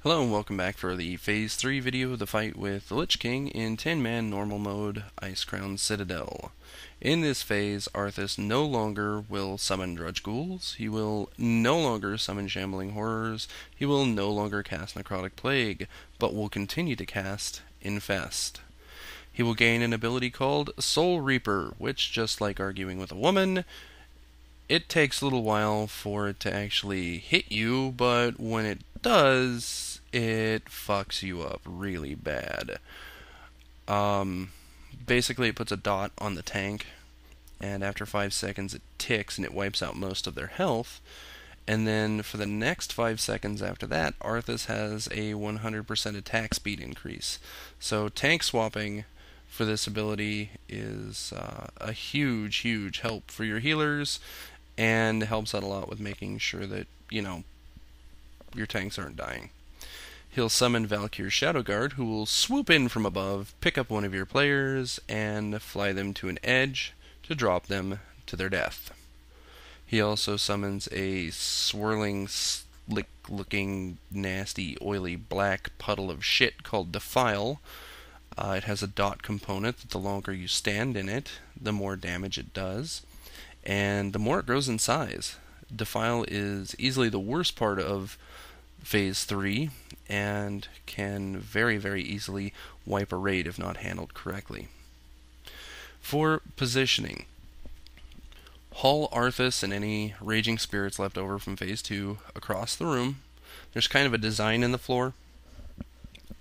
Hello and welcome back for the Phase 3 video of the fight with the Lich King in 10-man normal mode Icecrown Citadel. In this phase, Arthas no longer will summon Drudge Ghouls, he will no longer summon Shambling Horrors, he will no longer cast Necrotic Plague, but will continue to cast Infest. He will gain an ability called Soul Reaper, which, just like arguing with a woman, it takes a little while for it to actually hit you, but when it does, it fucks you up really bad. Basically, it puts a dot on the tank, and after 5 seconds it ticks and it wipes out most of their health. And then for the next 5 seconds after that, Arthas has a 100% attack speed increase. So tank swapping for this ability is a huge help for your healers, and helps out a lot with making sure that, your tanks aren't dying. He'll summon Valkyr's Shadow Guard, who will swoop in from above, pick up one of your players, and fly them to an edge to drop them to their death. He also summons a swirling, slick-looking, nasty, oily, black puddle of shit called Defile. It has a dot component that the longer you stand in it, the more damage it does, and the more it grows in size. Defile is easily the worst part of Phase 3, and can very easily wipe a raid if not handled correctly. For positioning, haul Arthas and any raging spirits left over from Phase 2 across the room. There's kind of a design in the floor.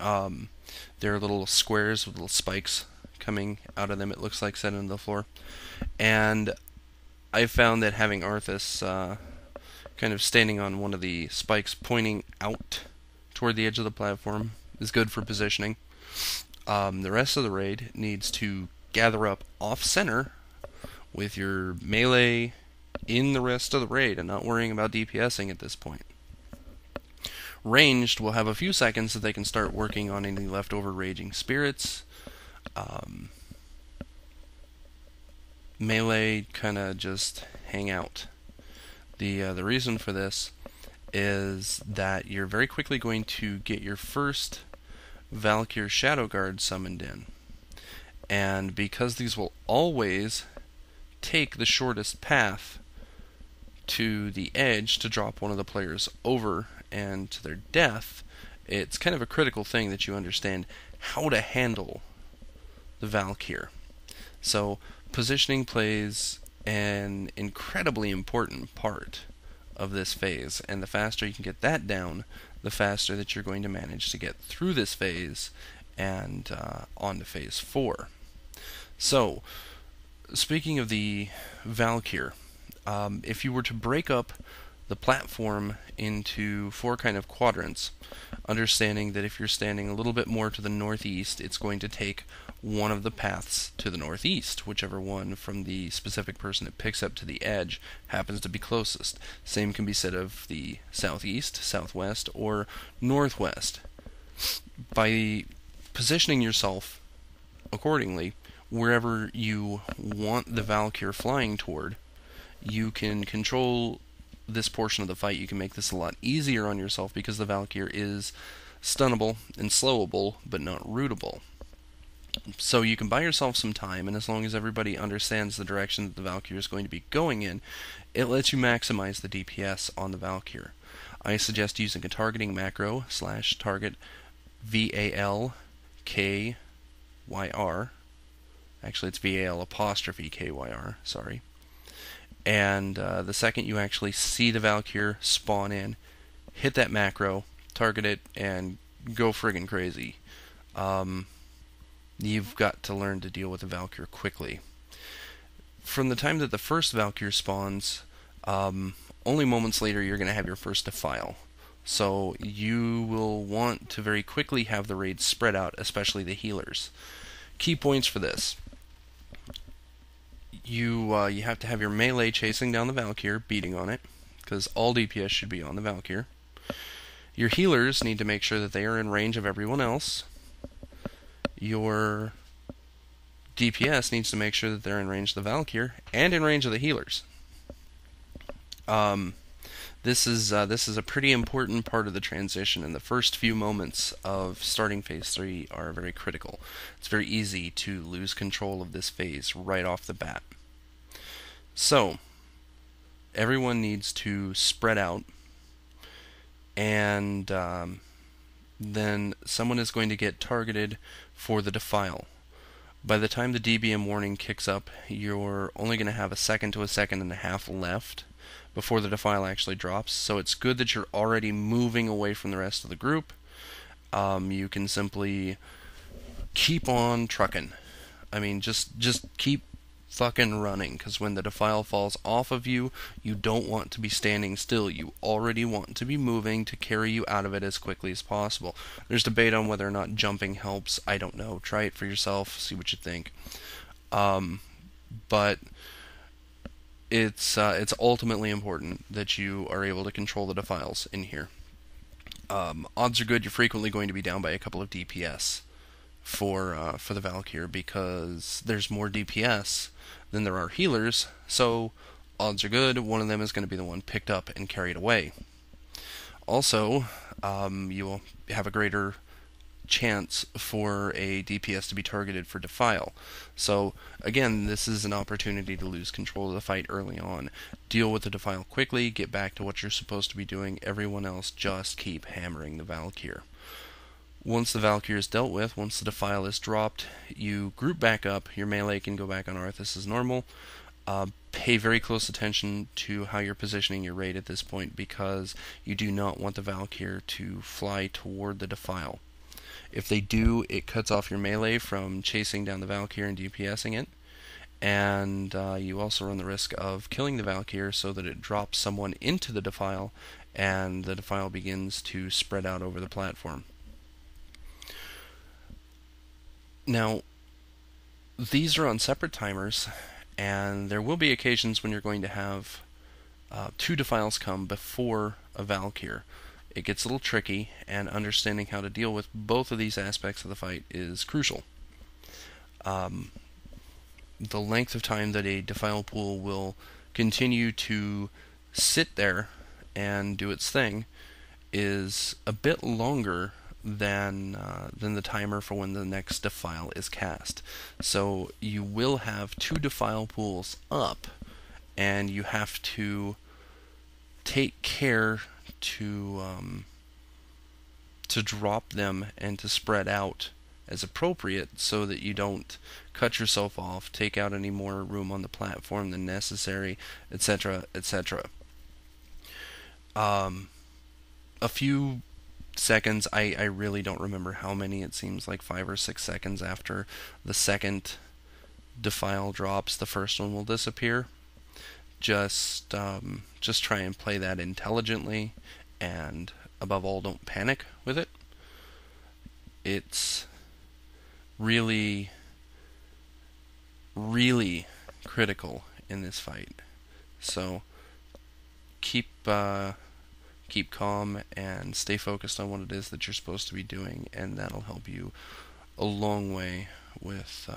There are little squares with little spikes coming out of them, it looks like, set into the floor. And I found that having Arthas kind of standing on one of the spikes pointing out toward the edge of the platform is good for positioning. The rest of the raid needs to gather up off-center with your melee in the rest of the raid and not worrying about DPSing at this point. Ranged will have a few seconds so they can start working on any leftover raging spirits. Melee kind of just hang out. The reason for this is that you're very quickly going to get your first Valkyr's Shadow Guard summoned in. And because these will always take the shortest path to the edge to drop one of the players over and to their death, it's kind of a critical thing that you understand how to handle the Valkyr. So positioning plays an incredibly important part of this phase, and the faster you can get that down, the faster that you're going to manage to get through this phase and on to Phase 4. So, speaking of the Valkyr, if you were to break up the platform into 4 kind of quadrants, understanding that if you're standing a little bit more to the northeast, it's going to take one of the paths to the northeast, whichever one from the specific person it picks up to the edge happens to be closest. Same can be said of the southeast, southwest, or northwest. By positioning yourself accordingly, wherever you want the Valkyr flying toward, you can control this portion of the fight. You can make this a lot easier on yourself because the Valkyr is stunnable and slowable, but not rootable. So you can buy yourself some time, and as long as everybody understands the direction that the Valkyr is going to be going in, it lets you maximize the DPS on the Valkyr. I suggest using a targeting macro /target VALKYR. Actually, it's VAL''KYR, sorry. And the second you actually see the Valkyr spawn in, hit that macro, target it, and go friggin' crazy. You've got to learn to deal with the Valkyr quickly. From the time that the first Valkyr spawns, only moments later you're going to have your first Defile. So you will want to very quickly have the raid spread out, especially the healers. Key points for this. You have to have your melee chasing down the Valkyr, beating on it, because all DPS should be on the Valkyr. Your healers need to make sure that they are in range of everyone else. Your DPS needs to make sure that they're in range of the Valkyr and in range of the healers. This is a pretty important part of the transition, and the first few moments of starting Phase 3 are very critical. It's very easy to lose control of this phase right off the bat. So, everyone needs to spread out, and then someone is going to get targeted for the Defile. By the time the DBM warning kicks up, you're only going to have a second to a second and a half left before the Defile actually drops, so it's good that you're already moving away from the rest of the group. You can simply keep on trucking. I mean, just keep fucking running, because when the Defile falls off of you, you don't want to be standing still. You already want to be moving to carry you out of it as quickly as possible. There's debate on whether or not jumping helps. I don't know. Try it for yourself. See what you think. But it's ultimately important that you are able to control the Defiles in here. Odds are good you're frequently going to be down by a couple of DPS for the Valkyr, because there's more DPS than there are healers, so odds are good one of them is going to be the one picked up and carried away. Also, you will have a greater chance for a DPS to be targeted for Defile. So again, this is an opportunity to lose control of the fight early on. Deal with the Defile quickly, get back to what you're supposed to be doing. Everyone else just keep hammering the Valkyr. Once the Valkyr is dealt with, once the Defile is dropped, you group back up. Your melee can go back on Arthas as normal. Pay very close attention to how you're positioning your raid at this point, because you do not want the Valkyr to fly toward the Defile. If they do, it cuts off your melee from chasing down the Valkyr and DPSing it, and you also run the risk of killing the Valkyr so that it drops someone into the Defile, and the Defile begins to spread out over the platform. Now, these are on separate timers, and there will be occasions when you're going to have two Defiles come before a Valkyr. It gets a little tricky, and understanding how to deal with both of these aspects of the fight is crucial. The length of time that a Defile pool will continue to sit there and do its thing is a bit longer than the timer for when the next Defile is cast. So you will have two Defile pools up, and you have to take care to drop them and to spread out as appropriate, so that you don't cut yourself off, take out any more room on the platform than necessary, etc., etc. A few seconds, I really don't remember how many, it seems like 5 or 6 seconds after the second Defile drops, the first one will disappear. Just try and play that intelligently, and above all, don't panic with it. It's really, really critical in this fight. So keep calm and stay focused on what it is that you're supposed to be doing, and that'll help you a long way with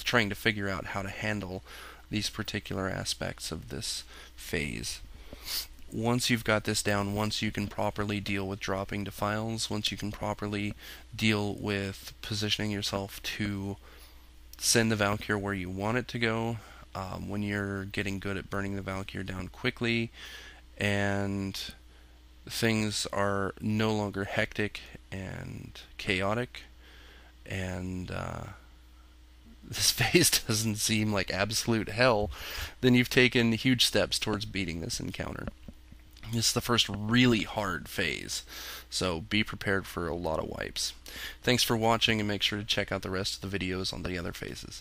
trying to figure out how to handle these particular aspects of this phase. Once you've got this down, once you can properly deal with dropping Defiles, once you can properly deal with positioning yourself to send the Valkyr where you want it to go, when you're getting good at burning the Valkyr down quickly, and things are no longer hectic and chaotic, and this phase doesn't seem like absolute hell, then you've taken huge steps towards beating this encounter. This is the first really hard phase, so be prepared for a lot of wipes. Thanks for watching, and make sure to check out the rest of the videos on the other phases.